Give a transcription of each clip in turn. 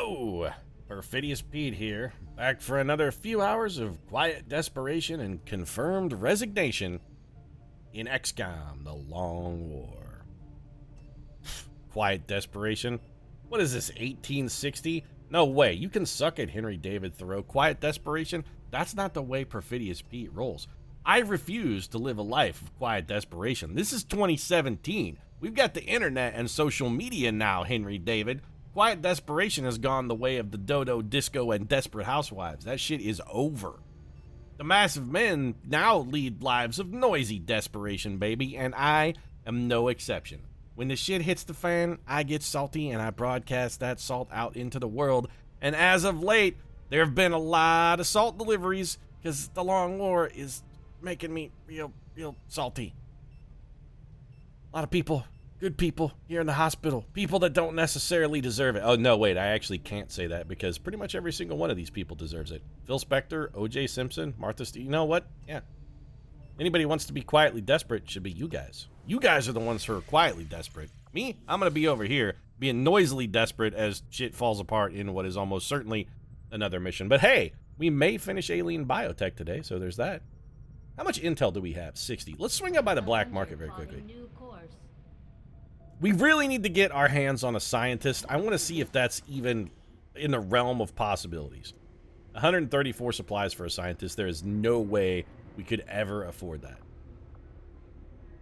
Yo! Perfidious Pete here, back for another few hours of quiet desperation and confirmed resignation in XCOM, The Long War. Quiet desperation? What is this, 1860? No way, you can suck it, Henry David Thoreau. Quiet desperation? That's not the way Perfidious Pete rolls. I refuse to live a life of quiet desperation. This is 2017. We've got the internet and social media now, Henry David. Quiet desperation has gone the way of the dodo, disco, and desperate housewives. That shit is over. The massive men now lead lives of noisy desperation, baby, and I am no exception. When the shit hits the fan, I get salty and I broadcast that salt out into the world. And as of late, there have been a lot of salt deliveries because the Long War is making me real salty. A lot of people. Good people here in the hospital. People that don't necessarily deserve it. Oh, no, wait, I actually can't say that because pretty much every single one of these people deserves it. Phil Spector, O.J. Simpson, Martha Stewart. You know what? Yeah. Anybody who wants to be quietly desperate should be you guys. You guys are the ones who are quietly desperate. Me? I'm going to be over here being noisily desperate as shit falls apart in what is almost certainly another mission. But hey, we may finish alien biotech today, so there's that. How much intel do we have? 60. Let's swing up by the black market very quickly. We really need to get our hands on a scientist. I want to see if that's even in the realm of possibilities. 134 supplies for a scientist. There is no way we could ever afford that.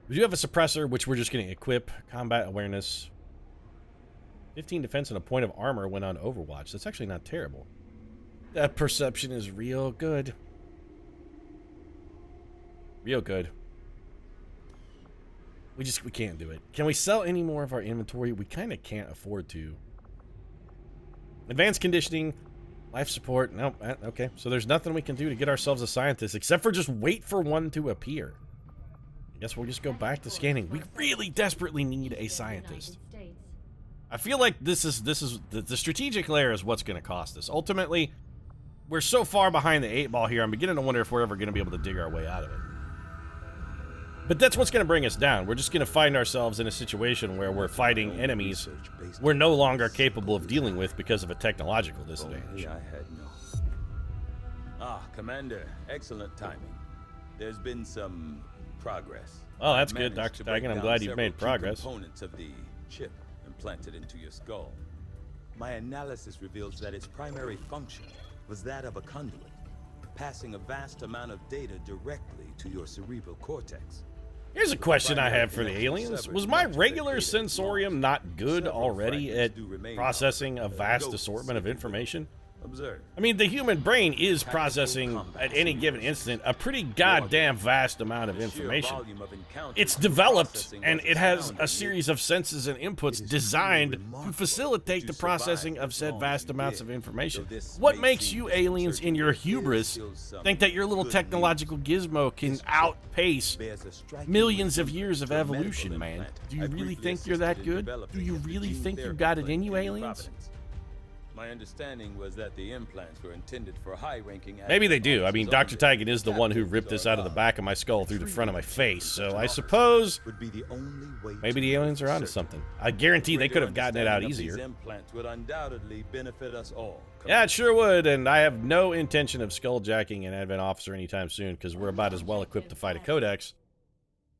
We do have a suppressor, which we're just going to equip. Combat awareness. 15 defense and a point of armor when on Overwatch. That's actually not terrible. That perception is real good. Real good. We can't do it. Can we sell any more of our inventory? We kind of can't afford to. Advanced conditioning, life support. Nope. Okay. So there's nothing we can do to get ourselves a scientist except for just wait for one to appear. I guess we'll just go back to scanning. We really desperately need a scientist. I feel like this is the strategic layer is what's going to cost us. Ultimately, we're so far behind the 8-ball here. I'm beginning to wonder if we're ever going to be able to dig our way out of it. But that's what's going to bring us down. We're just going to find ourselves in a situation where we're fighting enemies we're no longer capable of dealing with because of a technological disadvantage. Commander, excellent timing. There's been some progress. Oh, that's good, Dr. Tigan. I'm glad you've made progress. Components of the chip implanted into your skull. My analysis reveals that its primary function was that of a conduit, passing a vast amount of data directly to your cerebral cortex. Here's a question I have for the aliens. Was my regular sensorium not good already at processing a vast assortment of information? I mean, the human brain is processing, at any given instant, a pretty goddamn vast amount of information. It's developed, and it has a series of senses and inputs designed to facilitate the processing of said vast amounts of information. What makes you aliens in your hubris think that your little technological gizmo can outpace millions of years of evolution, man? Do you really think you're that good? Do you really think you got it in you, aliens? My understanding was that the implants were intended for high-ranking. Maybe they do. I mean, Dr. Tigan is the one who ripped this out of the back of my skull through the front of my face, so I suppose maybe the aliens are onto something. I guarantee they could have gotten it out easier. Implants would undoubtedly benefit us all. Yeah, it sure would, and I have no intention of skulljacking an Advent officer anytime soon, because we're about as well equipped to fight a Codex.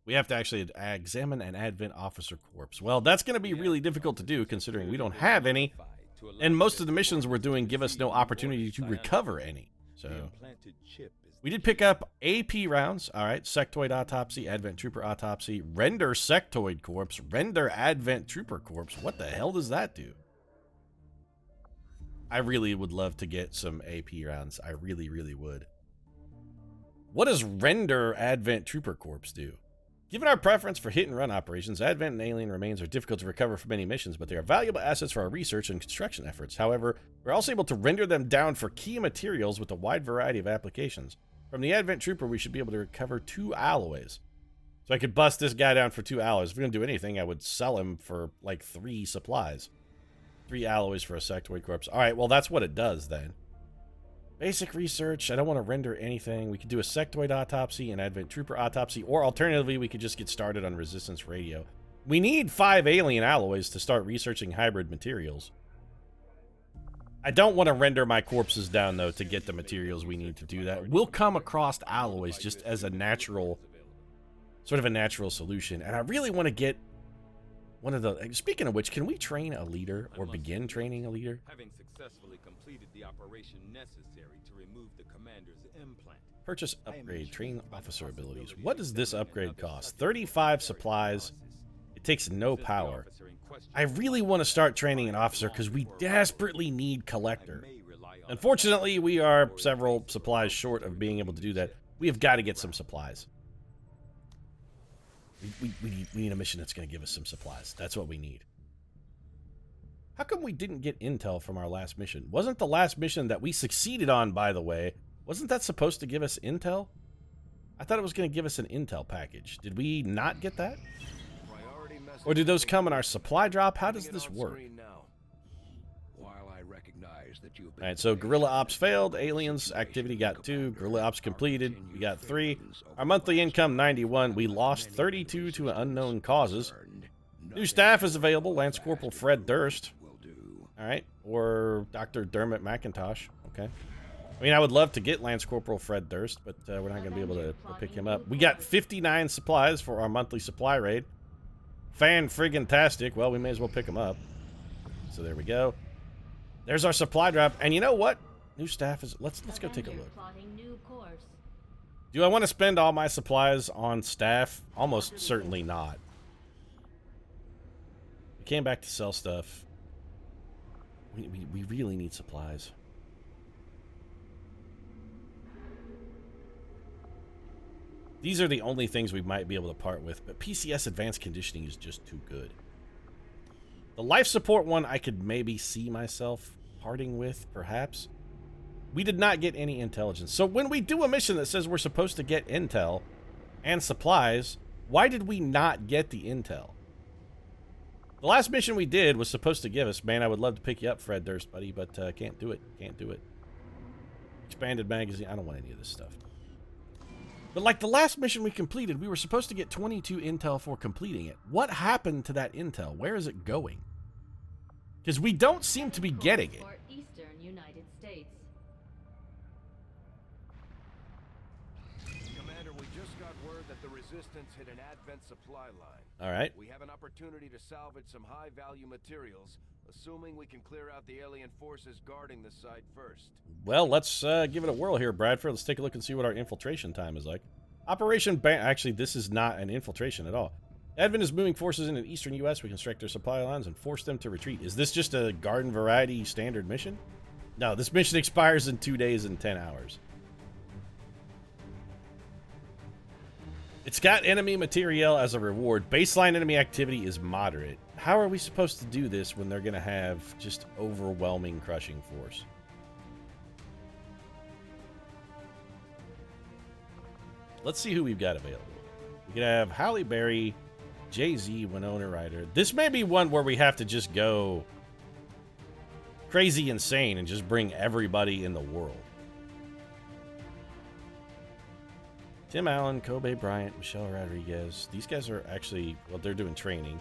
We have to actually examine an Advent officer corpse. Well, that's going to be really difficult to do, considering we don't have any. And most of the missions we're doing give us no opportunity to recover any. So we did pick up AP rounds. All right, sectoid autopsy, Advent trooper autopsy, render sectoid corpse, render Advent trooper corpse. What the hell does that do? I really would love to get some AP rounds. I really, really would. What does render Advent trooper corpse do? Given our preference for hit-and-run operations, Advent and alien remains are difficult to recover from many missions, but they are valuable assets for our research and construction efforts. However, we're also able to render them down for key materials with a wide variety of applications. From the Advent Trooper, we should be able to recover 2 alloys. So I could bust this guy down for 2 alloys. If we're going to do anything, I would sell him for, like, 3 supplies. 3 alloys for a sectoid corpse. All right, well, that's what it does, then. Basic research. I don't want to render anything. We could do a sectoid autopsy, an Advent Trooper autopsy, or alternatively, we could just get started on resistance radio. We need 5 alien alloys to start researching hybrid materials. I don't want to render my corpses down, though, to get the materials we need to do that. We'll come across alloys just as a natural, sort of a natural solution. And I really want to get one of the... Speaking of which, can we train a leader or begin training a leader? Having successfully completed the operation necessary to remove the commander's implant. Purchase upgrade, train officer abilities. What does this upgrade cost? 35 supplies. It takes no power. I really want to start training an officer because we desperately need collector. Unfortunately, we are several supplies short of being able to do that. We have got to get some supplies. We need a mission that's going to give us some supplies. That's what we need. How come we didn't get intel from our last mission? Wasn't the last mission that we succeeded on, by the way, wasn't that supposed to give us intel? I thought it was going to give us an intel package. Did we not get that? Or do those come in our supply drop? How does this work? Alright, so Guerrilla Ops failed. Aliens activity got 2. Guerrilla Ops completed. We got 3. Our monthly income, 91. We lost 32 to unknown causes. New staff is available. Lance Corporal Fred Durst. Alright, or Dr. Dermot McIntosh. Okay. I mean, I would love to get Lance Corporal Fred Durst, but we're not going to be able to pick him up. We got 59 supplies for our monthly supply raid. Fan-friggin-tastic. Well, we may as well pick them up. So there we go. There's our supply drop. And you know what? New staff is... Let's go take a look. Do I want to spend all my supplies on staff? Almost certainly not. We came back to sell stuff. We really need supplies. These are the only things we might be able to part with, but PCS Advanced Conditioning is just too good. The life support one I could maybe see myself parting with, perhaps. We did not get any intelligence. So when we do a mission that says we're supposed to get intel and supplies, why did we not get the intel? The last mission we did was supposed to give us, man, I would love to pick you up, Fred Durst, buddy, but can't do it. Can't do it. Expanded magazine. I don't want any of this stuff. But like the last mission we completed, we were supposed to get 22 intel for completing it. What happened to that intel? Where is it going? Because we don't seem to be getting it. Eastern United States. Commander, we just got word that the Resistance hit an Advent supply line. All right. We have an opportunity to salvage some high-value materials, assuming we can clear out the alien forces guarding the site first. Well, let's give it a whirl here, Bradford. Let's take a look and see what our infiltration time is like. Operation Actually, this is not an infiltration at all. Advent is moving forces into the eastern U.S. We constrict their supply lines and force them to retreat. Is this just a garden variety standard mission? No, this mission expires in 2 days and 10 hours. It's got enemy materiel as a reward. Baseline enemy activity is moderate. How are we supposed to do this when they're going to have just overwhelming crushing force? Let's see who we've got available. We can have Halle Berry, Jay-Z, Winona Ryder. This may be one where we have to just go crazy insane and just bring everybody in the world. Tim Allen, Kobe Bryant, Michelle Rodriguez. These guys are actually, well, they're doing training.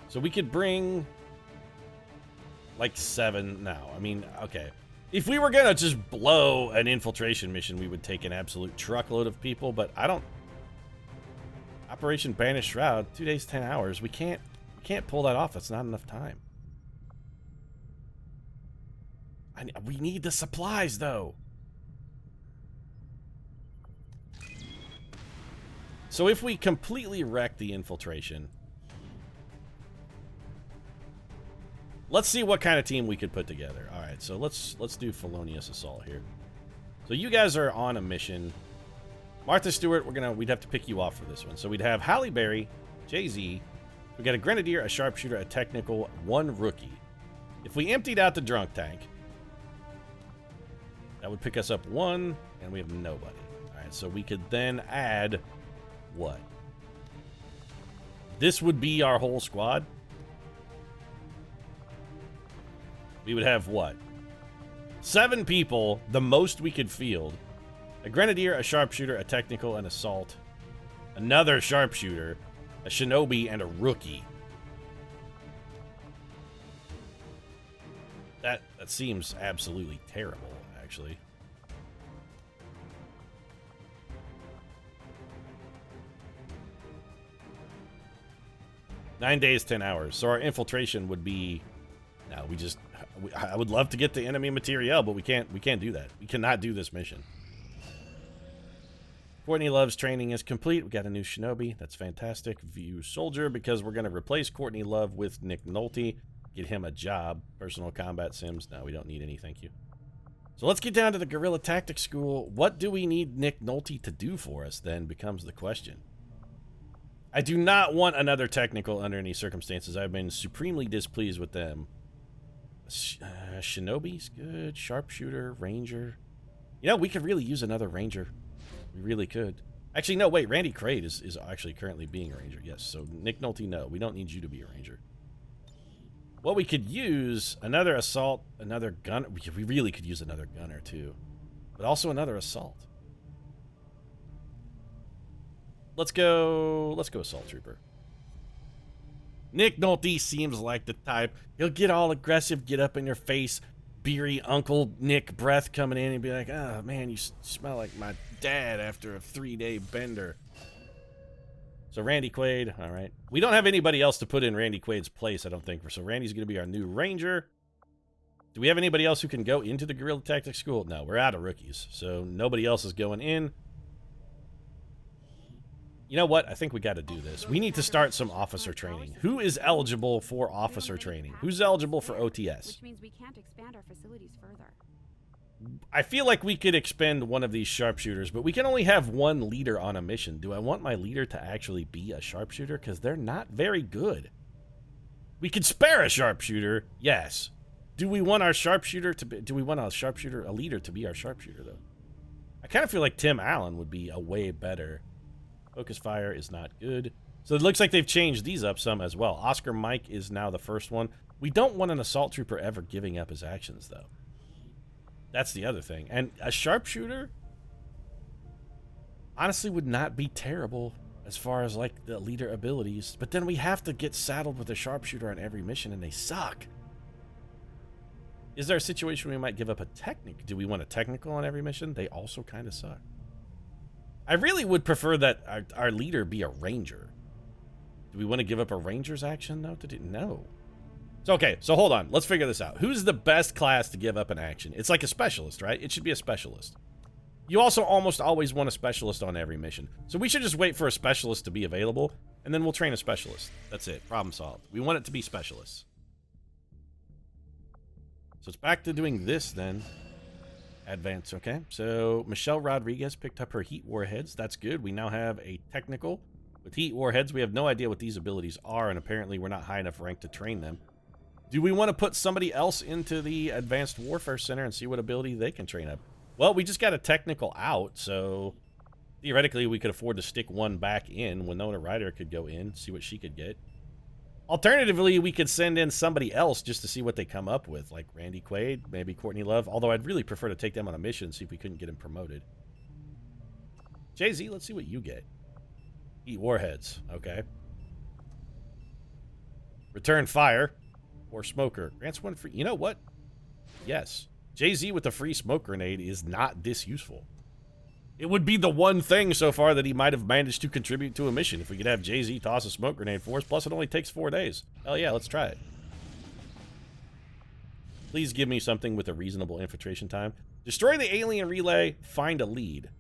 So we could bring like 7 now. I mean, okay. If we were going to just blow an infiltration mission, we would take an absolute truckload of people, but I don't... Operation Banished Shroud, 2 days, 10 hours. We can't pull that off. That's not enough time. We need the supplies, though. So if we completely wreck the infiltration, let's see what kind of team we could put together. All right, so let's do Felonious Assault here. So you guys are on a mission. Martha Stewart, we'd have to pick you off for this one. So we'd have Halle Berry, Jay-Z. We got a Grenadier, a Sharpshooter, a Technical, 1 Rookie. If we emptied out the drunk tank, that would pick us up 1, and we have nobody. All right, so we could then add what? This would be our whole squad. We would have what? 7 people, the most we could field. A Grenadier, a Sharpshooter, a Technical, an Assault. Another Sharpshooter, a Shinobi, and a Rookie. That seems absolutely terrible, actually. "9 days, 10 hours. So our infiltration would be... No, I would love to get the enemy materiel, but we can't do that. We cannot do this mission. Courtney Love's training is complete. We got a new shinobi. That's fantastic. View soldier, because we're going to replace Courtney Love with Nick Nolte. Get him a job. Personal combat sims. No, we don't need any, thank you. So let's get down to the Guerrilla Tactics School. What do we need Nick Nolte to do for us, then, becomes the question. I do not want another technical under any circumstances. I've been supremely displeased with them. Shinobi's good. Sharpshooter, ranger. You know, we could really use another ranger. We really could. Actually, no, wait. Randy Quaid is actually currently being a ranger. Yes, so Nick Nolte, no. We don't need you to be a ranger. What we could use, another assault, another gunner. We really could use another gunner, too. But also another assault. Let's go assault trooper. Nick Nolte seems like the type. He'll get all aggressive, get up in your face, beery Uncle Nick breath coming in and be like, "Oh, man, you smell like my dad after a 3-day bender." So Randy Quaid, all right. We don't have anybody else to put in Randy Quaid's place, I don't think. So Randy's going to be our new ranger. Do we have anybody else who can go into the Guerrilla Tactics School? No, we're out of rookies. So nobody else is going in. You know what? I think we got to do this. We need to start some officer training. Who is eligible for officer training? Who's eligible for OTS? Which means we can't expand our facilities further. I feel like we could expend one of these sharpshooters, but we can only have one leader on a mission. Do I want my leader to actually be a sharpshooter? Because they're not very good. We could spare a sharpshooter, yes. Do we want our sharpshooter to be... Do we want a leader to be our sharpshooter, though? I kind of feel like Tim Allen would be a way better... Focus fire is not good. So it looks like they've changed these up some as well. Oscar Mike is now the first one. We don't want an assault trooper ever giving up his actions, though. That's the other thing. And a sharpshooter, honestly, would not be terrible as far as, like, the leader abilities. But then we have to get saddled with a sharpshooter on every mission, and they suck. Is there a situation where we might give up a technic? Do we want a technical on every mission? They also kind of suck. I really would prefer that our leader be a ranger. Do we want to give up a ranger's action, though? No. So, okay, so hold on. Let's figure this out. Who's the best class to give up an action? It's like a specialist, right? It should be a specialist. You also almost always want a specialist on every mission. So we should just wait for a specialist to be available, and then we'll train a specialist. That's it. Problem solved. We want it to be specialists. So it's back to doing this, then. Advance, okay. So Michelle Rodriguez picked up her heat warheads. That's good. We now have a technical with heat warheads. We have no idea what these abilities are, and apparently we're not high enough rank to train them. Do we want to put somebody else into the Advanced Warfare Center and see what ability they can train up? Well, we just got a technical out, so theoretically we could afford to stick one back in. Winona Ryder could go in, see what she could get. Alternatively, we could send in somebody else just to see what they come up with, like Randy Quaid, maybe Courtney Love, although I'd really prefer to take them on a mission and see if we couldn't get him promoted. Jay-Z, let's see what you get. Eat warheads, okay. Return fire or smoker. Grants one free. You know what? Yes. Jay-Z with the free smoke grenade is not this useful. It would be the one thing so far that he might have managed to contribute to a mission if we could have Jay-Z toss a smoke grenade for us, plus it only takes 4 days. Hell yeah, let's try it. Please give me something with a reasonable infiltration time. Destroy the alien relay, find a lead.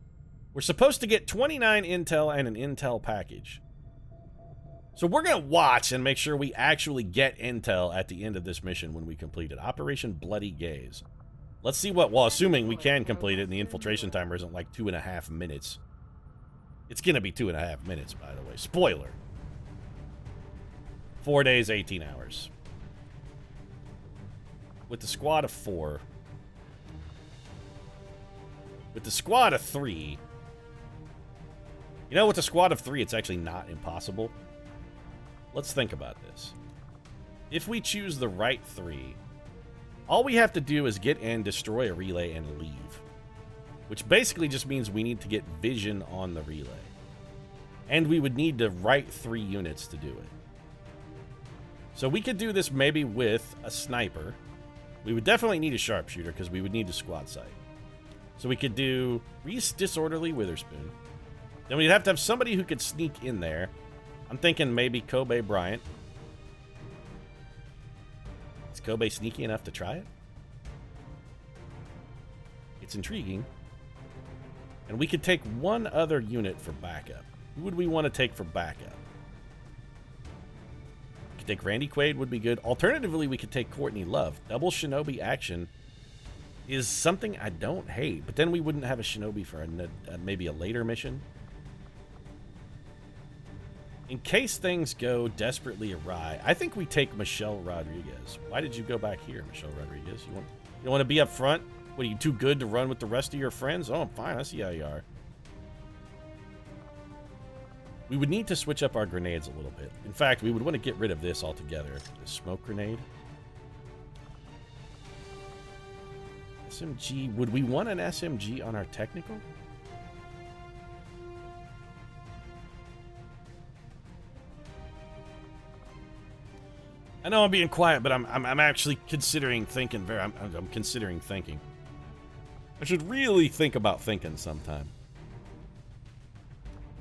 We're supposed to get 29 intel and an intel package. So we're going to watch and make sure we actually get intel at the end of this mission when we complete it. Operation Bloody Gaze. Let's see what, well, assuming we can complete it and the infiltration timer isn't like 2.5 minutes. It's going to be 2.5 minutes, by the way. Spoiler. 4 days, 18 hours. With the squad of 4. With the squad of 3. You know, with the squad of 3, it's actually not impossible. Let's think about this. If we choose the right 3... all we have to do is get in, destroy a relay, and leave. Which basically just means we need to get vision on the relay. And we would need the right 3 units to do it. So we could do this maybe with a sniper. We would definitely need a sharpshooter because we would need a squad sight. So we could do Reese Disorderly Witherspoon. Then we'd have to have somebody who could sneak in there. I'm thinking maybe Kobe Bryant. Is Kobe sneaky enough to try it? It's intriguing. And we could take one other unit for backup. Who would we want to take for backup? We could take Randy Quaid, would be good. Alternatively, we could take Courtney Love. Double Shinobi action is something I don't hate, but then we wouldn't have a Shinobi for maybe a later mission. In case things go desperately awry, I think we take Michelle Rodriguez. Why did you go back here, Michelle Rodriguez? You want to be up front? What, are you too good to run with the rest of your friends? Oh, fine, I see how you are. We would need to switch up our grenades a little bit. In fact, we would want to get rid of this altogether. The smoke grenade. SMG. Would we want an SMG on our technical? I know I'm being quiet, but I'm actually considering thinking. I'm considering thinking. I should really think about thinking sometime.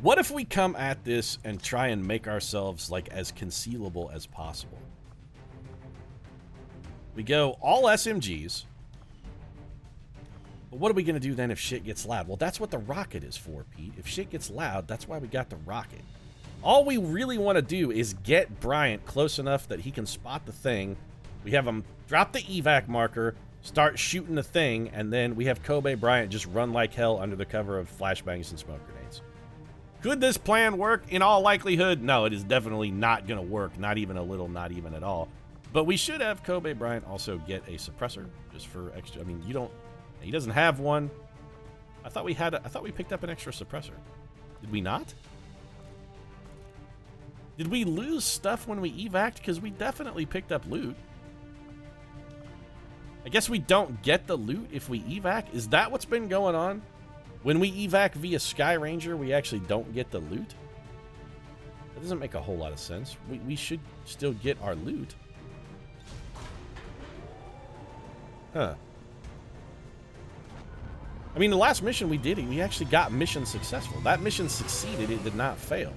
What if we come at this and try and make ourselves like as concealable as possible? We go all SMGs. But what are we going to do then if shit gets loud? Well, that's what the rocket is for, Pete. If shit gets loud, that's why we got the rocket. All we really want to do is get Bryant close enough that he can spot the thing. We have him drop the evac marker, start shooting the thing, and then we have Kobe Bryant just run like hell under the cover of flashbangs and smoke grenades. Could this plan work? In all likelihood, no, it is definitely not going to work. Not even a little, not even at all. But we should have Kobe Bryant also get a suppressor just for extra. I mean, he doesn't have one. I thought we picked up an extra suppressor. Did we not? Did we lose stuff when we evac'd? Because we definitely picked up loot. I guess we don't get the loot if we evac. Is that what's been going on? When we evac via Sky Ranger, we actually don't get the loot? That doesn't make a whole lot of sense. We should still get our loot. Huh. I mean, the last mission we did, we actually got mission successful. That mission succeeded. It did not fail.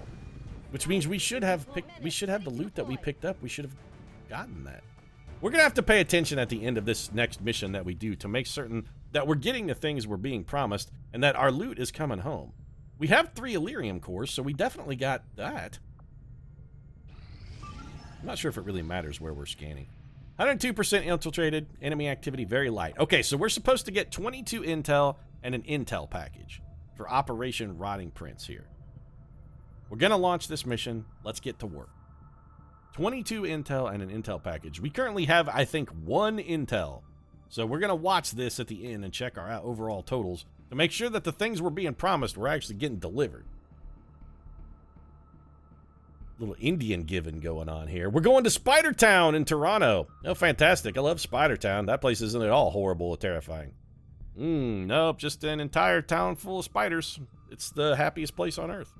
Which means we should have the loot that we picked up. We should have gotten that. We're going to have to pay attention at the end of this next mission that we do to make certain that we're getting the things we're being promised and that our loot is coming home. We have 3 Illyrium cores, so we definitely got that. I'm not sure if it really matters where we're scanning. 102% infiltrated, enemy activity very light. Okay, so we're supposed to get 22 intel and an intel package for Operation Rotting Prince here. We're going to launch this mission. Let's get to work. 22 intel and an intel package. We currently have, I think, 1 intel. So we're going to watch this at the end and check our overall totals to make sure that the things we're being promised we're actually getting delivered. Little Indian giving going on here. We're going to Spider Town in Toronto. Oh, fantastic. I love Spider Town. That place isn't at all horrible or terrifying. Nope, just an entire town full of spiders. It's the happiest place on Earth.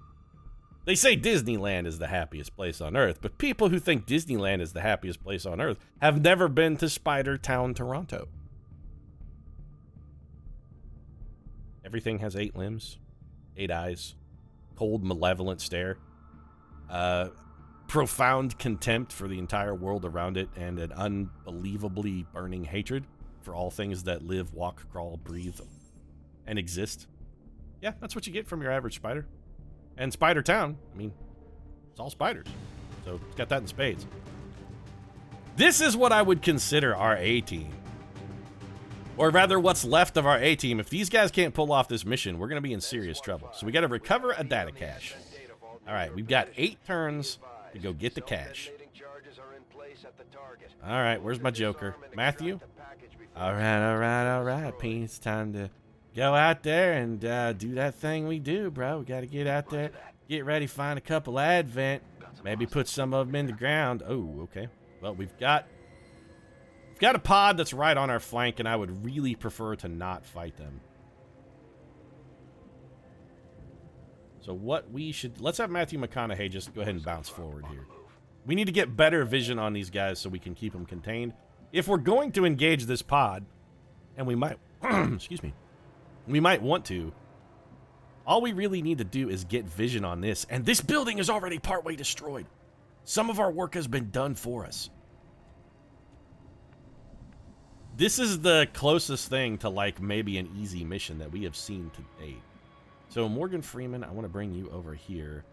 They say Disneyland is the happiest place on Earth, but people who think Disneyland is the happiest place on Earth have never been to Spider Town, Toronto. Everything has 8 limbs, 8 eyes, cold, malevolent stare, profound contempt for the entire world around it, and an unbelievably burning hatred for all things that live, walk, crawl, breathe, and exist. Yeah, that's what you get from your average spider. And Spider Town, I mean, it's all spiders. So it's got that in spades. This is what I would consider our A-team. Or rather, what's left of our A-team. If these guys can't pull off this mission, we're going to be in serious trouble. So we got to recover a data cache. All right, we've got 8 turns to go get the cache. All right, where's my Joker? Matthew? All right, Pete. It's time to go out there and do that thing we do, bro. We got to get out there, get ready, find a couple Advent, maybe put some of them in the ground. Oh, okay. Well, we've got a pod that's right on our flank, and I would really prefer to not fight them. So what we should... Let's have Matthew McConaughey just go ahead and bounce forward here. We need to get better vision on these guys so we can keep them contained. if we're going to engage this pod, and we might, excuse me, we might want to, all we really need to do is get vision on this, and this building is already partway destroyed. Some of our work has been done for us. This is the closest thing to, like, maybe an easy mission that we have seen to date. So, Morgan Freeman, I want to bring you over here.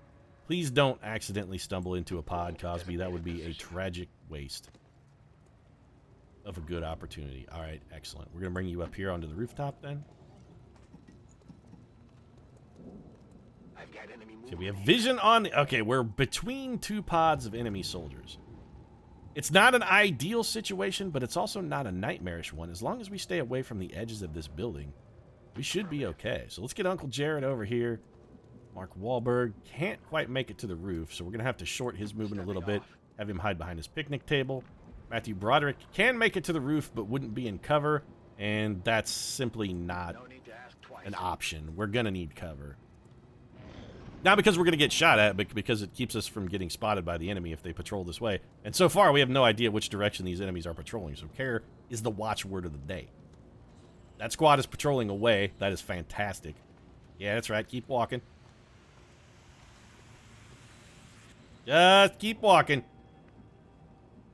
Please don't accidentally stumble into a pod, Cosby. That would be a tragic waste of a good opportunity. All right, excellent. We're going to bring you up here onto the rooftop, then. So we have vision on the... Okay, we're between two pods of enemy soldiers. It's not an ideal situation, but it's also not a nightmarish one. As long as we stay away from the edges of this building, we should be okay. So let's get Uncle Jared over here. Mark Wahlberg can't quite make it to the roof, so we're going to have to short his movement a little bit, have him hide behind his picnic table. Matthew Broderick can make it to the roof, but wouldn't be in cover, and that's simply not an option. We're going to need cover. Not because we're going to get shot at, but because it keeps us from getting spotted by the enemy if they patrol this way. And so far, we have no idea which direction these enemies are patrolling, so care is the watchword of the day. That squad is patrolling away. That is fantastic. Yeah, that's right. Keep walking. Just keep walking.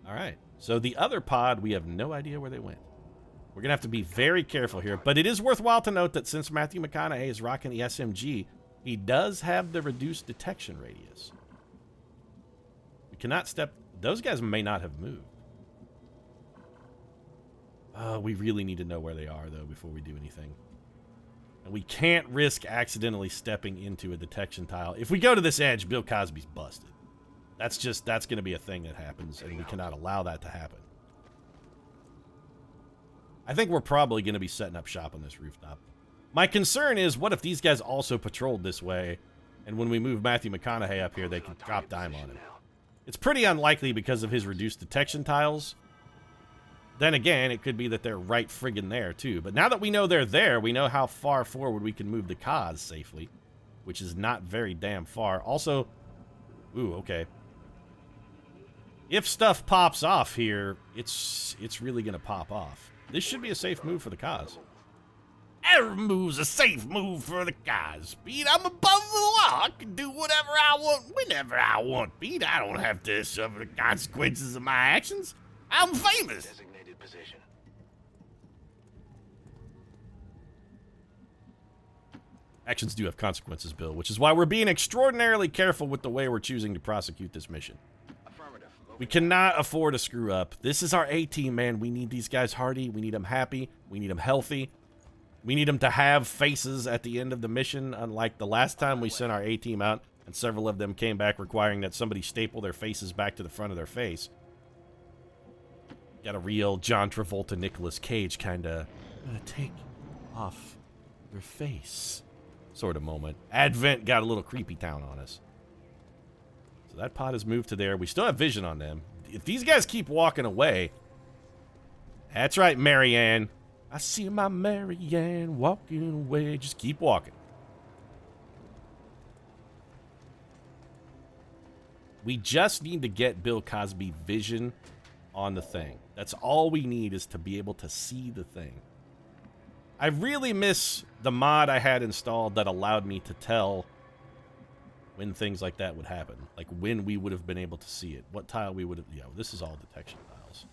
All right. So the other pod, we have no idea where they went. We're going to have to be very careful here. But it is worthwhile to note that since Matthew McConaughey is rocking the SMG, he does have the reduced detection radius. We cannot step... Those guys may not have moved. We really need to know where they are, though, before we do anything. And we can't risk accidentally stepping into a detection tile. If we go to this edge, Bill Cosby's busted. That's going to be a thing that happens, and we cannot allow that to happen. I think we're probably going to be setting up shop on this rooftop. My concern is, what if these guys also patrolled this way, and when we move Matthew McConaughey up here, they can drop dime on him? It's pretty unlikely because of his reduced detection tiles. Then again, it could be that they're right friggin' there, too. But now that we know they're there, we know how far forward we can move the cause safely, which is not very damn far. Also, ooh, okay. If stuff pops off here, it's really going to pop off. This should be a safe move for the cause. Every move's a safe move for the cause, Pete. I'm above the law. I can do whatever I want, whenever I want, Pete. I don't have to suffer the consequences of my actions. I'm famous. Designated position. Actions do have consequences, Bill, which is why we're being extraordinarily careful with the way we're choosing to prosecute this mission. Affirmative. We cannot afford to screw up. This is our A-team, man. We need these guys hardy. We need them happy. We need them healthy. We need them to have faces at the end of the mission, unlike the last time we sent our A-team out, and several of them came back requiring that somebody staple their faces back to the front of their face. Got a real John Travolta, Nicolas Cage kind of take off your face sort of moment. Advent got a little creepy town on us. So that pod has moved to there. We still have vision on them. If these guys keep walking away... That's right, Marianne. I see my Marianne walking away. Just keep walking. We just need to get Bill Cosby vision on the thing. That's all we need, is to be able to see the thing. I really miss the mod I had installed that allowed me to tell when things like that would happen. Like when we would have been able to see it. What tile we would have... Yeah, this is all detection tiles.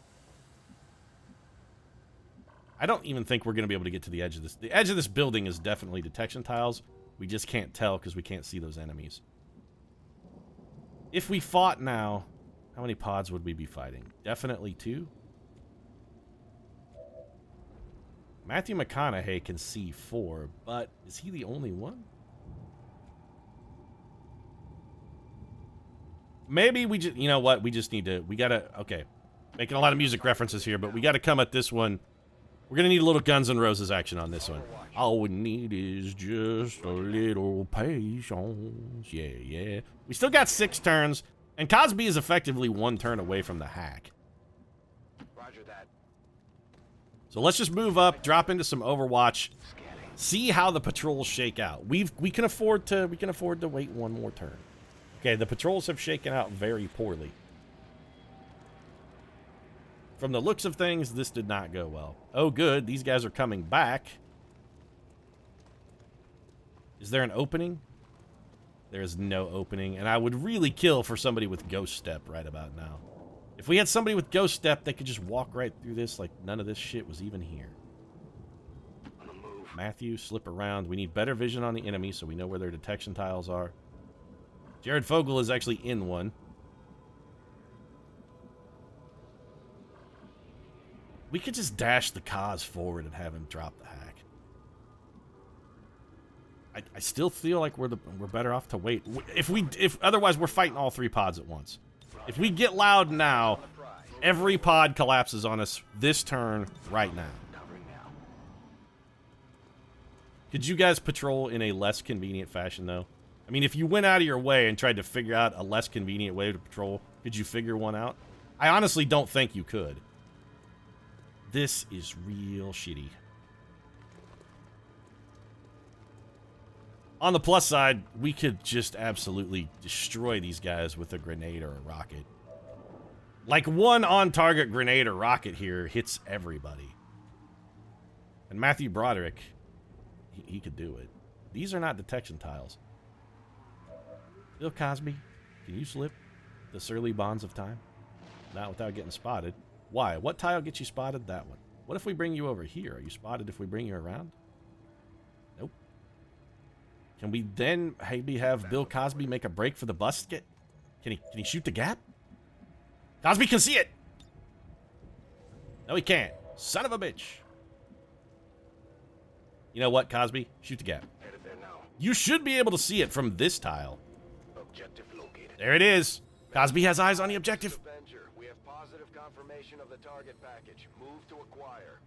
I don't even think we're going to be able to get to the edge of this. The edge of this building is definitely detection tiles. We just can't tell because we can't see those enemies. If we fought now, how many pods would we be fighting? Definitely 2. Matthew McConaughey can see 4, but is he the only one? Maybe we just... You know what? We just need to... We gotta... Okay. Making a lot of music references here, but we gotta come at this one... We're going to need a little Guns N' Roses action on this one. All we need is just a little patience. Yeah, yeah. We still got 6 turns, and Cosby is effectively 1 turn away from the hack. Roger that. So let's just move up, drop into some Overwatch, see how the patrols shake out. We can afford to wait 1 more turn. Okay, the patrols have shaken out very poorly. From the looks of things, this did not go well. Oh, good. These guys are coming back. Is there an opening? There is no opening, and I would really kill for somebody with Ghost Step right about now. If we had somebody with Ghost Step, they could just walk right through this like none of this shit was even here. Matthew, slip around. We need better vision on the enemy so we know where their detection tiles are. Jared Fogel is actually in one. We could just dash the cause forward and have him drop the hack. I still feel like we're better off to wait. If otherwise we're fighting all 3 pods at once. If we get loud now, every pod collapses on us this turn right now. Could you guys patrol in a less convenient fashion, though? I mean, if you went out of your way and tried to figure out a less convenient way to patrol, could you figure one out? I honestly don't think you could. This is real shitty. On the plus side, we could just absolutely destroy these guys with a grenade or a rocket. Like, one on-target grenade or rocket here hits everybody. And Matthew Broderick... He could do it. These are not detection tiles. Bill Cosby, can you slip the surly bonds of time? Not without getting spotted. Why? What tile gets you spotted? That one. What if we bring you over here? Are you spotted if we bring you around? Nope. Can we then maybe have Bill Cosby make a break for the bus? Can he shoot the gap? Cosby can see it! No, he can't. Son of a bitch. You know what, Cosby? Shoot the gap. You should be able to see it from this tile. Objective located. There it is. Cosby has eyes on the objective. Avenger, we have positive confirmation of the target package. Move to acquire.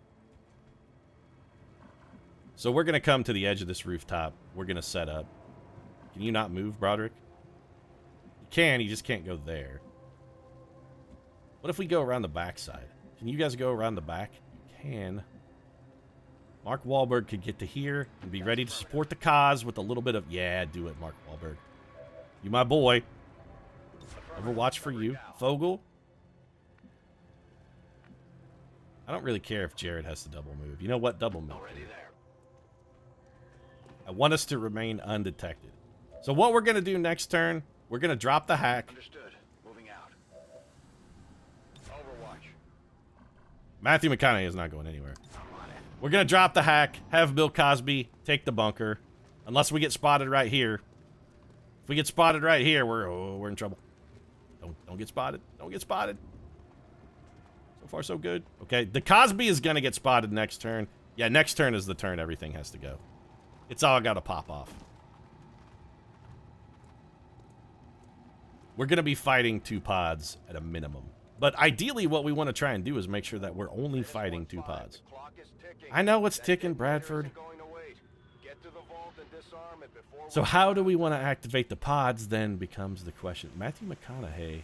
So we're going to come to the edge of this rooftop. We're going to set up. Can you not move, Broderick? You can, you just can't go there. What if we go around the back side? Can you guys go around the back? You can. Mark Wahlberg could get to here and be ready to support the cause with a little bit of... Yeah, do it, Mark Wahlberg. You my boy. Overwatch for you. Fogel. I don't really care if Jared has to double move. You know what? Double move. I want us to remain undetected. So what we're going to do next turn, we're going to drop the hack. Understood. Moving out. Overwatch. Matthew McConaughey is not going anywhere. We're going to drop the hack, have Bill Cosby take the bunker. Unless we get spotted right here. If we get spotted right here, we're in trouble. Don't get spotted. Don't get spotted. So far, so good. Okay, the Cosby is going to get spotted next turn. Yeah, next turn is the turn everything has to go. It's all got to pop off. We're going to be fighting 2 pods at a minimum. But ideally, what we want to try and do is make sure that we're only fighting 2 pods. I know it's ticking, Bradford. So how do we want to activate the pods then becomes the question. Matthew McConaughey.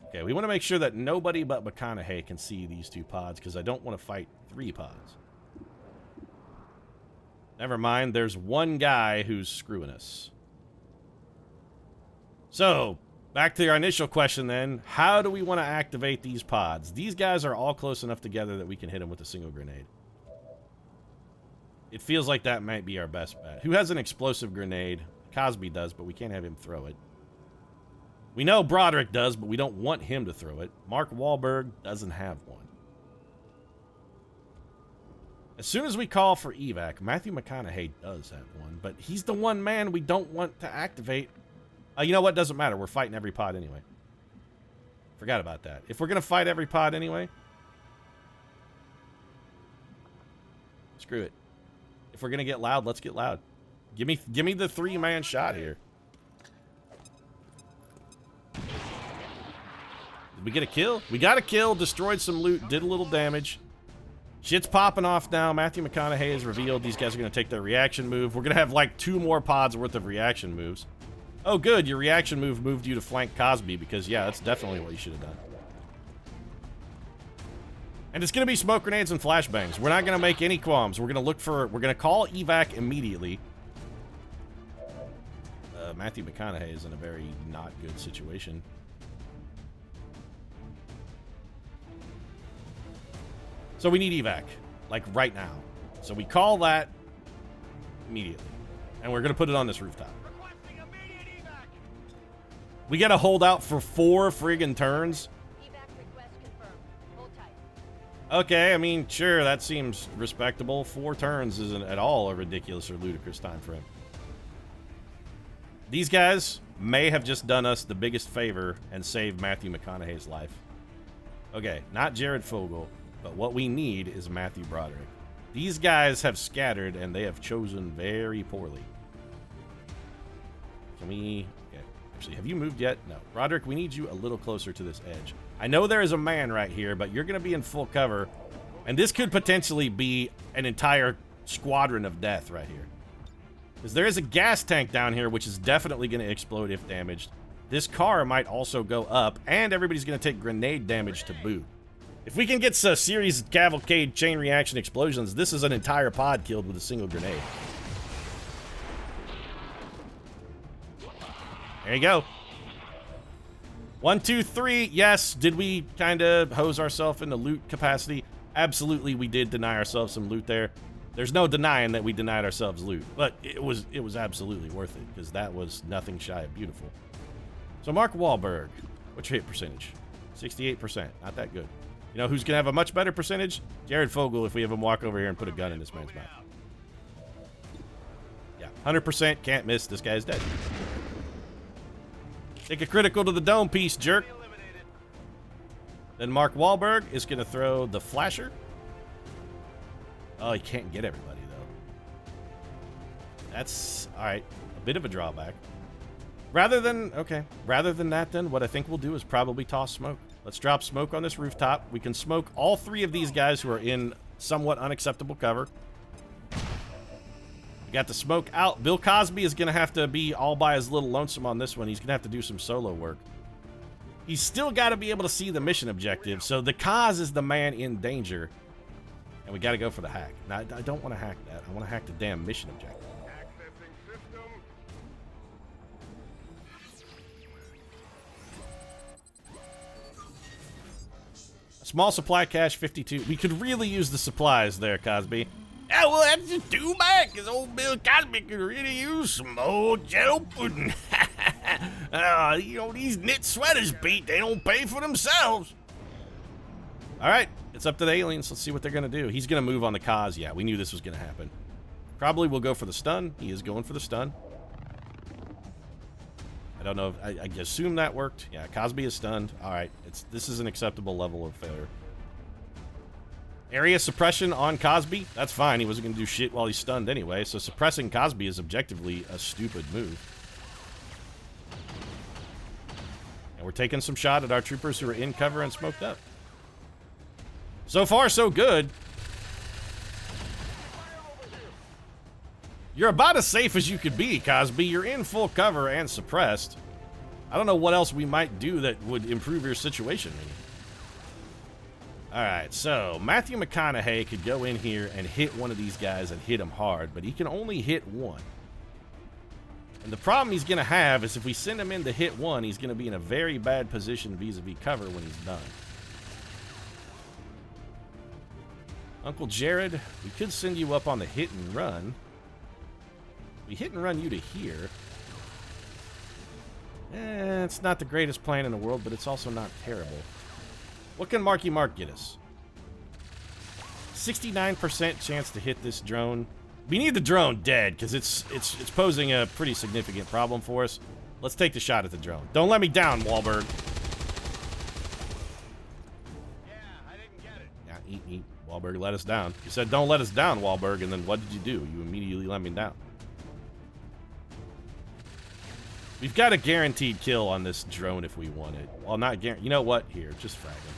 Okay, we want to make sure that nobody but McConaughey can see these 2 pods because I don't want to fight 3 pods. Never mind, there's one guy who's screwing us. So, back to our initial question then. How do we want to activate these pods? These guys are all close enough together that we can hit them with a single grenade. It feels like that might be our best bet. Who has an explosive grenade? Cosby does, but we can't have him throw it. We know Broderick does, but we don't want him to throw it. Mark Wahlberg doesn't have one. As soon as we call for evac, Matthew McConaughey does have one, but he's the one man we don't want to activate. You know what? Doesn't matter. We're fighting every pod anyway. Forgot about that. If we're going to fight every pod anyway, screw it. If we're going to get loud, let's get loud. Give me the 3-man shot here. Did we get a kill? We got a kill, destroyed some loot, did a little damage. Shit's popping off now. Matthew McConaughey has revealed these guys are going to take their reaction move. We're going to have like 2 more pods worth of reaction moves. Oh, good. Your reaction move moved you to flank Cosby because, yeah, that's definitely what you should have done. And it's going to be smoke grenades and flashbangs. We're not going to make any qualms. We're going to call evac immediately. Matthew McConaughey is in a very not good situation. So we need evac, like right now. So we call that immediately. And we're going to put it on this rooftop. We got to hold out for 4 friggin' turns. Okay, I mean, sure, that seems respectable. 4 turns isn't at all a ridiculous or ludicrous time frame. These guys may have just done us the biggest favor and saved Matthew McConaughey's life. Okay, not Jared Fogle, but what we need is Matthew Broderick. These guys have scattered, and they have chosen very poorly. Can we... Okay, actually, have you moved yet? No. Broderick, we need you a little closer to this edge. I know there is a man right here, but you're going to be in full cover, and this could potentially be an entire squadron of death right here. Because there is a gas tank down here, which is definitely going to explode if damaged. This car might also go up, and everybody's going to take grenade damage to boot. If we can get a series of cavalcade chain reaction explosions, this is an entire pod killed with a single grenade. There you go. 1, 2, 3. Yes, did we kind of hose ourselves into loot capacity? Absolutely, we did deny ourselves some loot there. There's no denying that we denied ourselves loot, but it was absolutely worth it because that was nothing shy of beautiful. So Mark Wahlberg, what's your hit percentage? 68%. Not that good. You know who's gonna have a much better percentage? Jared Fogle. If we have him walk over here and put a gun in this man's mouth. Yeah, 100% can't miss. This guy's dead. Take a critical to the dome piece, jerk. Then Mark Wahlberg is going to throw the flasher. Oh, he can't get everybody, though. That's, all right, a bit of a drawback. Rather than that, then, what I think we'll do is probably toss smoke. Let's drop smoke on this rooftop. We can smoke all 3 of these guys who are in somewhat unacceptable cover. Got the smoke out. Bill Cosby is going to have to be all by his little lonesome on this one. He's going to have to do some solo work. He's still got to be able to see the mission objective, so the Cos is the man in danger. And we got to go for the hack. Now, I don't want to hack that. I want to hack the damn mission objective. A small supply cache, 52. We could really use the supplies there, Cosby. Yeah, well, that's just too bad, because old Bill Cosby could really use some old jello pudding. You know, these knit sweaters, Pete, they don't pay for themselves. All right, it's up to the aliens. Let's see what they're going to do. He's going to move on the Cos. Yeah, we knew this was going to happen. Probably will go for the stun. He is going for the stun. I don't know if I assume that worked. Yeah, Cosby is stunned. All right, this is an acceptable level of failure. Area suppression on Cosby? That's fine. He wasn't going to do shit while he's stunned anyway, so suppressing Cosby is objectively a stupid move. And we're taking some shot at our troopers who are in cover and smoked up. So far, so good. You're about as safe as you could be, Cosby. You're in full cover and suppressed. I don't know what else we might do that would improve your situation. Alright, so Matthew McConaughey could go in here and hit one of these guys and hit him hard, but he can only hit one. And the problem he's going to have is if we send him in to hit one, he's going to be in a very bad position vis-a-vis cover when he's done. Uncle Jared, we could send you up on the hit and run. We hit and run you to here. It's not the greatest plan in the world, but it's also not terrible. What can Marky Mark get us? 69% chance to hit this drone. We need the drone dead, because it's posing a pretty significant problem for us. Let's take the shot at the drone. Don't let me down, Wahlberg. Yeah, I didn't get it. Yeah, eat. Wahlberg let us down. You said don't let us down, Wahlberg, and then what did you do? You immediately let me down. We've got a guaranteed kill on this drone if we want it. Well, not guaranteed. You know what? Here, just frag him.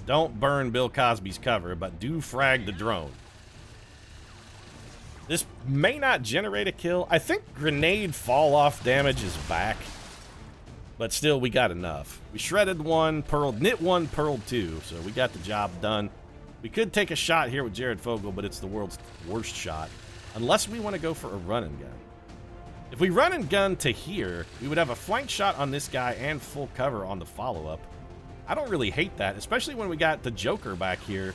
Don't burn Bill Cosby's cover, but do frag the drone. This may not generate a kill. I think grenade fall-off damage is back. But still, we got enough. We shredded one, knit one, pearled two. So we got the job done. We could take a shot here with Jared Fogle, but it's the world's worst shot. Unless we want to go for a run and gun. If we run and gun to here, we would have a flank shot on this guy and full cover on the follow-up. I don't really hate that, especially when we got the Joker back here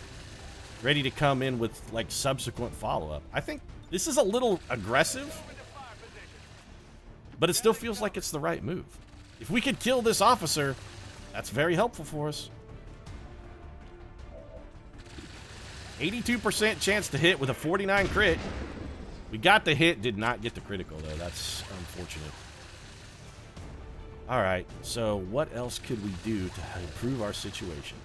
ready to come in with, like, subsequent follow-up. I think this is a little aggressive, but it still feels like it's the right move. If we could kill this officer, that's very helpful for us. 82% chance to hit with a 49 crit. We got the hit, did not get the critical, though. That's unfortunate. All right, so what else could we do to improve our situation?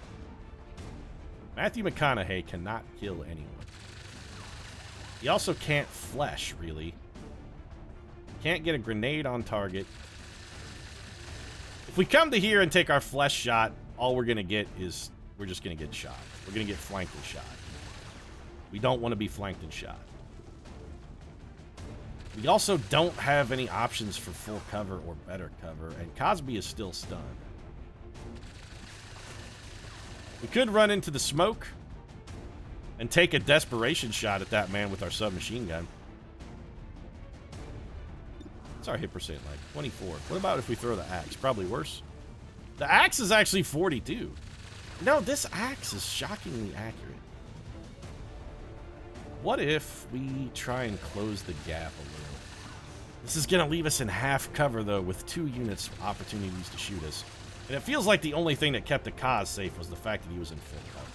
Matthew McConaughey cannot kill anyone. He also can't flesh, really. Can't get a grenade on target. If we come to here and take our flesh shot, all we're going to get is we're just going to get shot. We're going to get flanked and shot. We don't want to be flanked and shot. We also don't have any options for full cover or better cover, and Cosby is still stunned. We could run into the smoke and take a desperation shot at that man with our submachine gun. What's our hit percent like? 24. What about if we throw the axe? Probably worse. The axe is actually 42. No, this axe is shockingly accurate. What if we try and close the gap a little? This is going to leave us in half cover, though, with 2 units opportunities to shoot us. And it feels like the only thing that kept the Kaz safe was the fact that he was in full cover.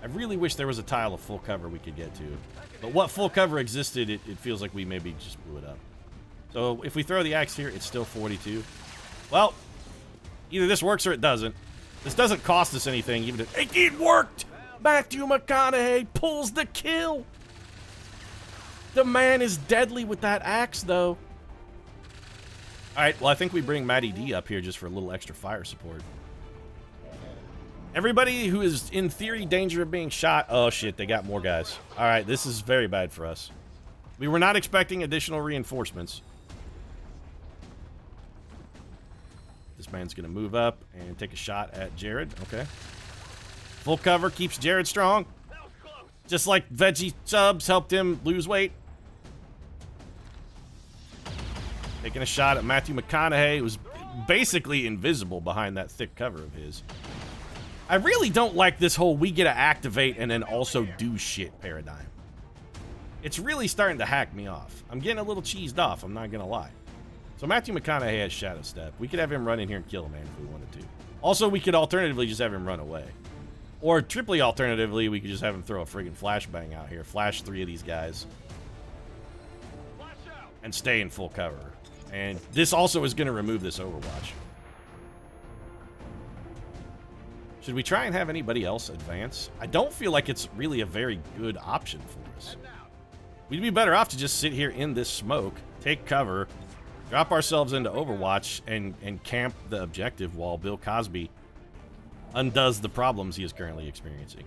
I really wish there was a tile of full cover we could get to. But what full cover existed, it feels like we maybe just blew it up. So if we throw the axe here, it's still 42. Well, either this works or it doesn't. This doesn't cost us anything, even if it worked! Matthew McConaughey pulls the kill! The man is deadly with that axe, though. Alright, well, I think we bring Matty D up here just for a little extra fire support. Everybody who is in theory danger of being shot. Oh shit, they got more guys. Alright, this is very bad for us. We were not expecting additional reinforcements. This man's gonna move up and take a shot at Jared. Okay. Full cover keeps Jared strong. Just like veggie subs helped him lose weight. Taking a shot at Matthew McConaughey, who was basically invisible behind that thick cover of his. I really don't like this whole we get to activate and then also do shit paradigm. It's really starting to hack me off. I'm getting a little cheesed off, I'm not gonna lie. So Matthew McConaughey has Shadow Step. We could have him run in here and kill a man if we wanted to. Also, we could alternatively just have him run away. Or triply alternatively, we could just have him throw a friggin' flashbang out here. Flash 3 of these guys. And stay in full cover. And this also is gonna remove this Overwatch. Should we try and have anybody else advance? I don't feel like it's really a very good option for us. We'd be better off to just sit here in this smoke, take cover, drop ourselves into Overwatch, and camp the objective while Bill Cosby undoes the problems he is currently experiencing.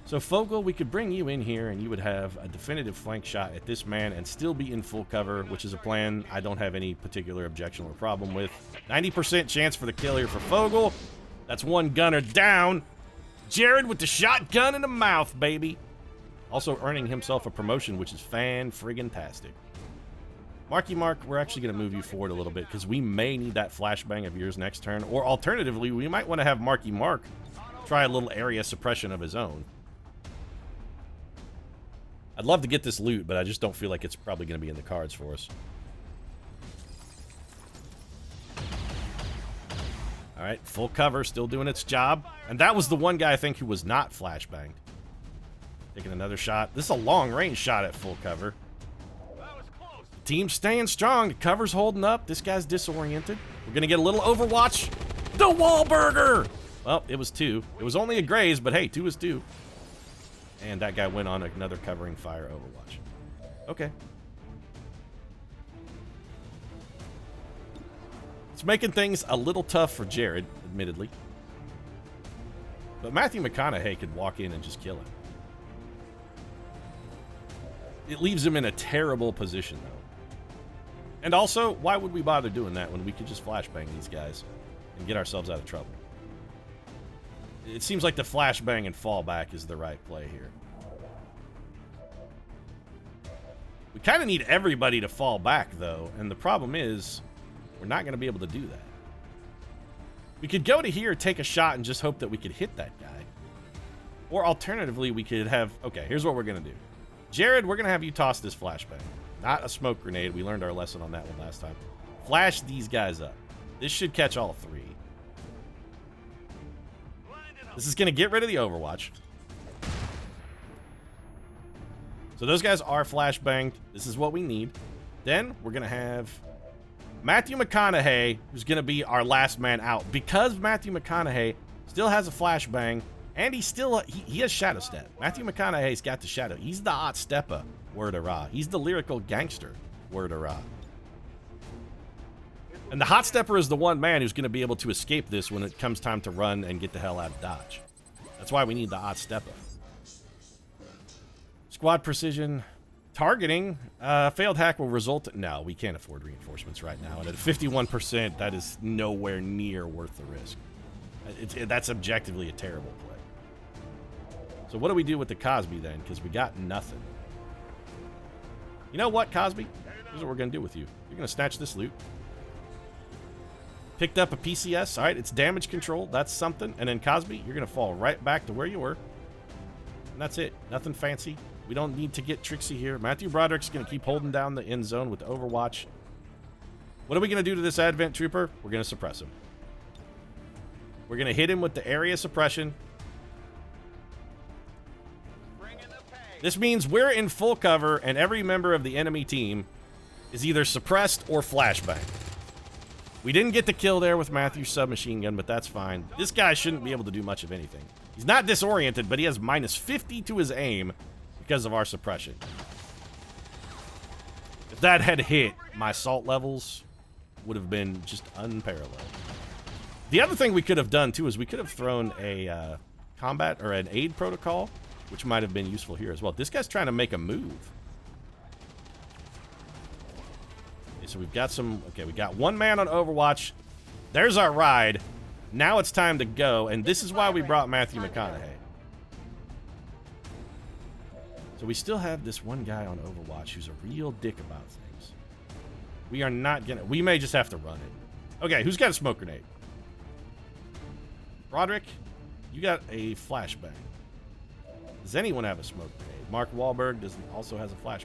So Fogel, we could bring you in here and you would have a definitive flank shot at this man and still be in full cover, which is a plan I don't have any particular objection or problem with. 90% chance for the kill here for Fogel. That's one gunner down. Jared with the shotgun in the mouth, baby. Also earning himself a promotion, which is fan-friggin-tastic. Marky Mark, we're actually going to move you forward a little bit because we may need that flashbang of yours next turn. Or alternatively, we might want to have Marky Mark try a little area suppression of his own. I'd love to get this loot, but I just don't feel like it's probably going to be in the cards for us. All right, full cover, still doing its job. And that was the one guy, I think, who was not flashbanged. Taking another shot. This is a long-range shot at full cover. The team's staying strong. The cover's holding up. This guy's disoriented. We're going to get a little Overwatch. The Wahlburger! Well, it was 2. It was only a graze, but hey, 2 is 2. And that guy went on another covering fire Overwatch. Okay. It's making things a little tough for Jared, admittedly. But Matthew McConaughey could walk in and just kill him. It leaves him in a terrible position, though. And also, why would we bother doing that when we could just flashbang these guys and get ourselves out of trouble? It seems like the flashbang and fallback is the right play here. We kind of need everybody to fall back, though, and the problem is we're not going to be able to do that. We could go to here, take a shot, and just hope that we could hit that guy. Or alternatively, we could have... Okay, here's what we're going to do. Jared, we're going to have you toss this flashbang. Not a smoke grenade. We learned our lesson on that one last time. Flash these guys up. This should catch all three. This is going to get rid of the Overwatch. So those guys are flashbanged. This is what we need. Then we're going to have Matthew McConaughey, who's going to be our last man out. Because Matthew McConaughey still has a flashbang, and he has shadow step. Matthew McConaughey's got the shadow. He's the hot stepper, word hurrah. He's the lyrical gangster, word hurrah. And the hot stepper is the one man who's going to be able to escape this when it comes time to run and get the hell out of Dodge. That's why we need the hot stepper. Squad precision. Targeting. Failed hack will result... No, we can't afford reinforcements right now. And at 51%, that is nowhere near worth the risk. That's objectively a terrible play. So what do we do with the Cosby then? Because we got nothing. You know what, Cosby? Here's what we're going to do with you. You're going to snatch this loot. Picked up a PCS. All right, it's damage control. That's something. And then Cosby, you're going to fall right back to where you were. And that's it. Nothing fancy. We don't need to get tricksy here. Matthew Broderick's going to keep holding down the end zone with the Overwatch. What are we going to do to this Advent Trooper? We're going to suppress him. We're going to hit him with the area suppression. This means we're in full cover, and every member of the enemy team is either suppressed or flashbang. We didn't get the kill there with Matthew's submachine gun, but that's fine. This guy shouldn't be able to do much of anything. He's not disoriented, but he has minus 50 to his aim because of our suppression. If that had hit, my salt levels would have been just unparalleled. The other thing we could have done, too, is we could have thrown a combat or an aid protocol, which might have been useful here as well. This guy's trying to make a move. Okay, so we've got some... Okay, we got one man on Overwatch. There's our ride. Now it's time to go, and this is why we brought Matthew McConaughey. So we still have this one guy on Overwatch who's a real dick about things. We are not gonna... We may just have to run it. Okay, who's got a smoke grenade? Broderick, you got a flashbang. Does anyone have a smoke grenade? Mark Wahlberg also has a flashbang.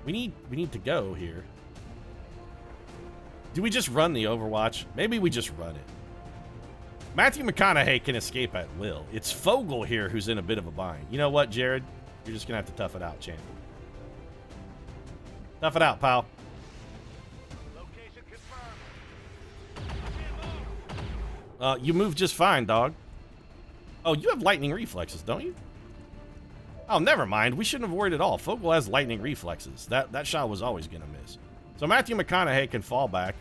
We need to go here. Do we just run the Overwatch? Maybe we just run it. Matthew McConaughey can escape at will. It's Fogel here who's in a bit of a bind. You know what, Jared? You're just going to have to tough it out, champion. Tough it out, pal. Location confirmed. You move just fine, dog. Oh, you have lightning reflexes, don't you? Oh, never mind. We shouldn't have worried at all. Fogel has lightning reflexes. That shot was always going to miss. So Matthew McConaughey can fall back.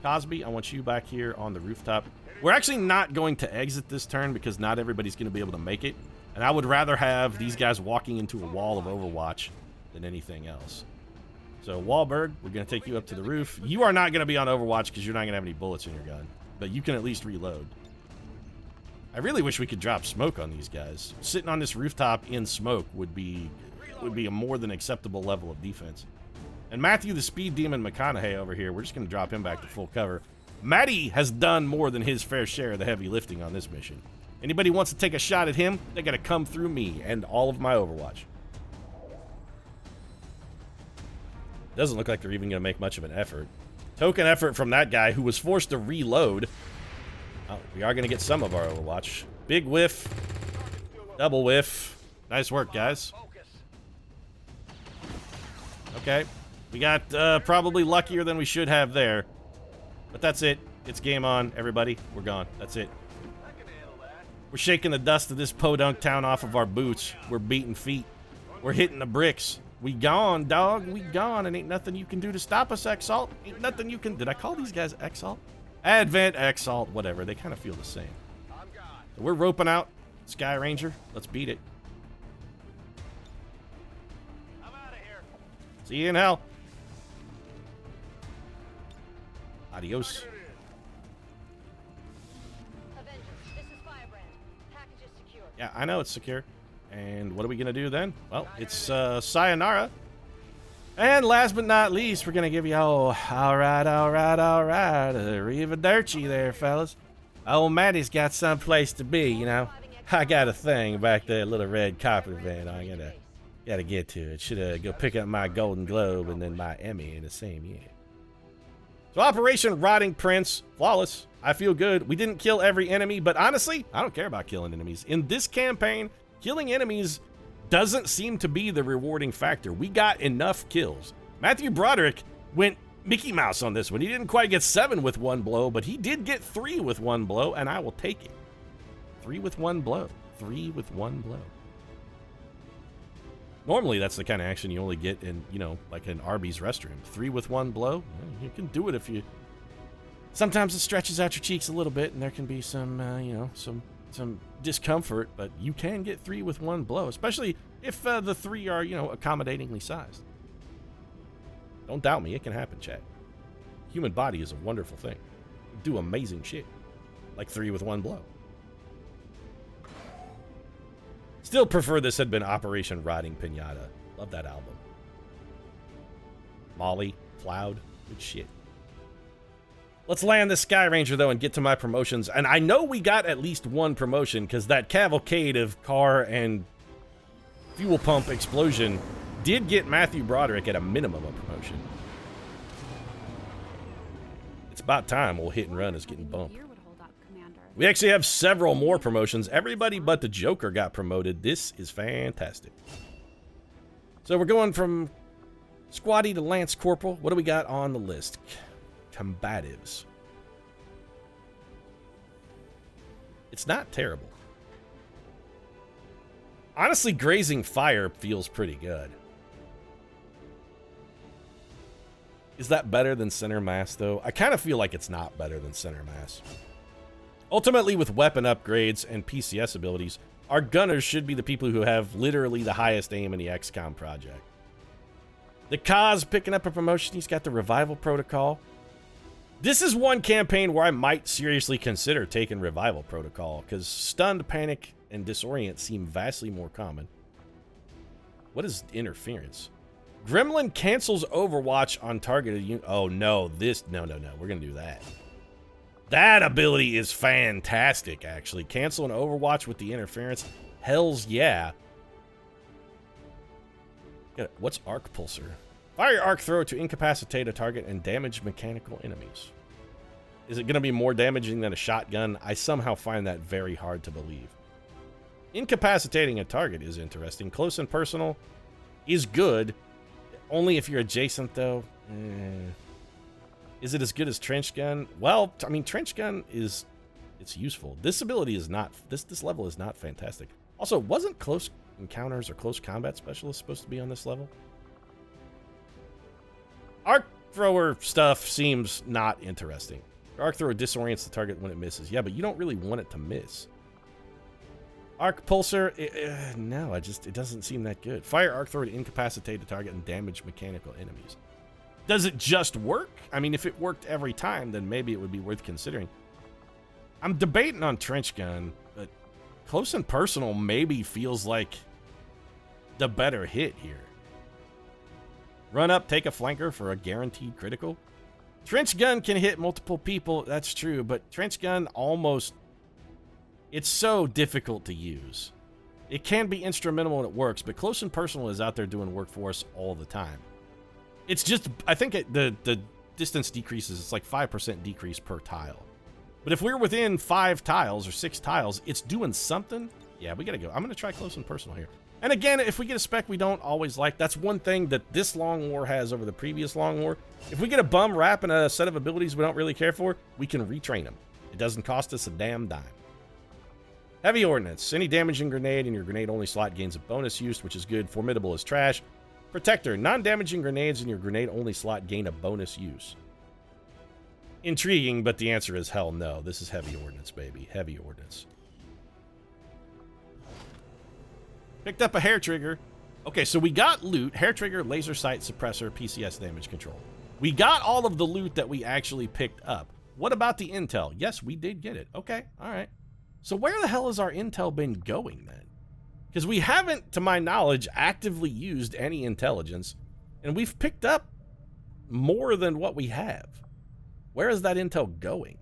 Cosby, I want you back here on the rooftop. We're actually not going to exit this turn because not everybody's going to be able to make it. And I would rather have these guys walking into a wall of Overwatch than anything else. So Wahlberg, we're going to take you up to the roof. You are not going to be on Overwatch because you're not going to have any bullets in your gun. But you can at least reload. I really wish we could drop smoke on these guys. Sitting on this rooftop in smoke would be a more than acceptable level of defense. And Matthew the Speed Demon McConaughey over here, we're just going to drop him back to full cover. Matty has done more than his fair share of the heavy lifting on this mission. Anybody wants to take a shot at him, they got to come through me and all of my Overwatch. Doesn't look like they're even going to make much of an effort. Token effort from that guy who was forced to reload. Oh, we are going to get some of our Overwatch. Big whiff. Double whiff. Nice work, guys. Okay. We got probably luckier than we should have there. But that's it. It's game on, everybody. We're gone. That's it. We're shaking the dust of this podunk town off of our boots. We're beating feet. We're hitting the bricks. We gone, dog. We gone, and ain't nothing you can do to stop us, Exalt. Ain't nothing you can... Did I call these guys Exalt? Advent, Exalt, whatever. They kind of feel the same. So we're roping out Sky Ranger. Let's beat it. I'm out of here. See you in hell. Adios. Avengers, this is Firebrand. Package is secure. Yeah, I know it's secure. And what are we going to do then? Well, it's sayonara. And last but not least, we're going to give you all right, arrivederci there, fellas. Old Maddie's got someplace to be, you know. I got a thing back there, little red carpet event I gotta get to it. Should go pick up my Golden Globe and then my Emmy in the same year. So Operation Rotting Prince, flawless. I feel good. We didn't kill every enemy, but honestly, I don't care about killing enemies. In this campaign, killing enemies doesn't seem to be the rewarding factor. We got enough kills. Matthew Broderick went Mickey Mouse on this one. He didn't quite get 7 with one blow, but he did get 3 with one blow, and I will take it. 3 with one blow. 3 with one blow. Normally, that's the kind of action you only get in, you know, like an Arby's restroom. 3 with one blow. Well, you can do it if you... Sometimes it stretches out your cheeks a little bit, and there can be some, you know, some discomfort, but you can get 3 with one blow, especially if the 3 are, you know, accommodatingly sized. Don't doubt me, it can happen, chat. Human body is a wonderful thing. Do amazing shit. Like 3 with one blow. Still prefer this had been Operation Rotting Pinata. Love that album. Molly, Cloud, good shit. Let's land this Sky Ranger, though, and get to my promotions. And I know we got at least one promotion, because that cavalcade of car and fuel pump explosion did get Matthew Broderick at a minimum of promotion. It's about time old Hit and Run is getting bumped. We actually have several more promotions. Everybody but the Joker got promoted. This is fantastic. So we're going from Squatty to Lance Corporal. What do we got on the list? Combatives. It's not terrible. Honestly, Grazing Fire feels pretty good. Is that better than Center Mass, though? I kind of feel like it's not better than Center Mass. Ultimately, with weapon upgrades and PCS abilities, our gunners should be the people who have literally the highest aim in the XCOM project. The Kaz picking up a promotion. He's got the Revival Protocol. This is one campaign where I might seriously consider taking Revival Protocol, because Stunned, Panic, and Disorient seem vastly more common. What is Interference? Gremlin cancels Overwatch on targeted unit. Oh, no. No. We're going to do that. That ability is fantastic, actually. Cancel an Overwatch with the Interference. Hells yeah. What's Arc Pulsar? Fire your arc thrower to incapacitate a target and damage mechanical enemies. Is it going to be more damaging than a shotgun? I somehow find that very hard to believe. Incapacitating a target is interesting. Close and personal is good. Only if you're adjacent, though. Is it as good as Trench Gun? Well, I mean, Trench Gun it's useful. This ability is not, this level is not fantastic. Also, wasn't Close Encounters or Close Combat Specialist supposed to be on this level? Arc Thrower stuff seems not interesting. Arc Thrower disorients the target when it misses. Yeah, but you don't really want it to miss. Arc Pulsar, no, it doesn't seem that good. Fire Arc Thrower to incapacitate the target and damage mechanical enemies. Does it just work? I mean, if it worked every time, then maybe it would be worth considering. I'm debating on Trench Gun, but Close and Personal maybe feels like the better hit here. Run up, take a flanker for a guaranteed critical. Trench Gun can hit multiple people, that's true, but Trench Gun almost... It's so difficult to use. It can be instrumental when it works, but Close and Personal is out there doing work for us all the time. It's just, I think the distance decreases, it's like 5% decrease per tile. But if we're within 5 tiles or 6 tiles, it's doing something. Yeah, we gotta go. I'm gonna try Close and Personal here. And again, if we get a spec we don't always like, that's one thing that this Long War has over the previous Long War. If we get a bum rap and a set of abilities we don't really care for, we can retrain them. It doesn't cost us a damn dime. Heavy Ordnance. Any damaging grenade in your grenade-only slot gains a bonus use, which is good. Formidable is trash. Protector. Non-damaging grenades in your grenade-only slot gain a bonus use. Intriguing, but the answer is hell no. This is Heavy Ordnance, baby. Heavy Ordnance. Picked up a hair trigger. Okay, so we got loot. Hair trigger, laser sight, suppressor, PCS damage control. We got all of the loot that we actually picked up. What about the intel? Yes, we did get it. Okay, all right. So where the hell has our intel been going then? Because we haven't, to my knowledge, actively used any intelligence. And we've picked up more than what we have. Where is that intel going?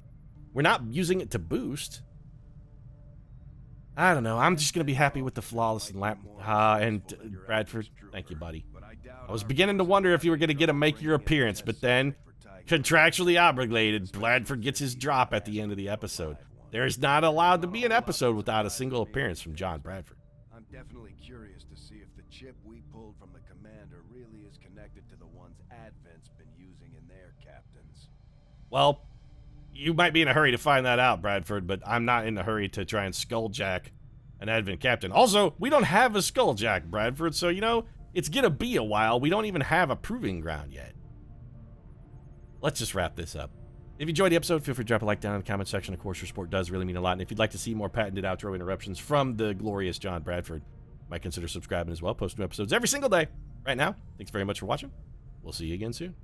We're not using it to boost. I don't know. I'm just going to be happy with the flawless and Bradford, thank you, buddy. I was beginning to wonder if you were going to get to make your appearance, but then, contractually obligated, Bradford gets his drop at the end of the episode. There is not allowed to be an episode without a single appearance from John Bradford. I'm definitely curious to see if the chip we pulled from the commander really is connected to the ones Advent's been using in their captains. Well, you might be in a hurry to find that out, Bradford, but I'm not in a hurry to try and skulljack an Advent captain. Also, we don't have a skulljack, Bradford, so, you know, it's gonna be a while. We don't even have a proving ground yet. Let's just wrap this up. If you enjoyed the episode, feel free to drop a like down in the comment section. Of course, your support does really mean a lot. And if you'd like to see more patented outro interruptions from the glorious John Bradford, you might consider subscribing as well. Post new episodes every single day. Right now, thanks very much for watching. We'll see you again soon.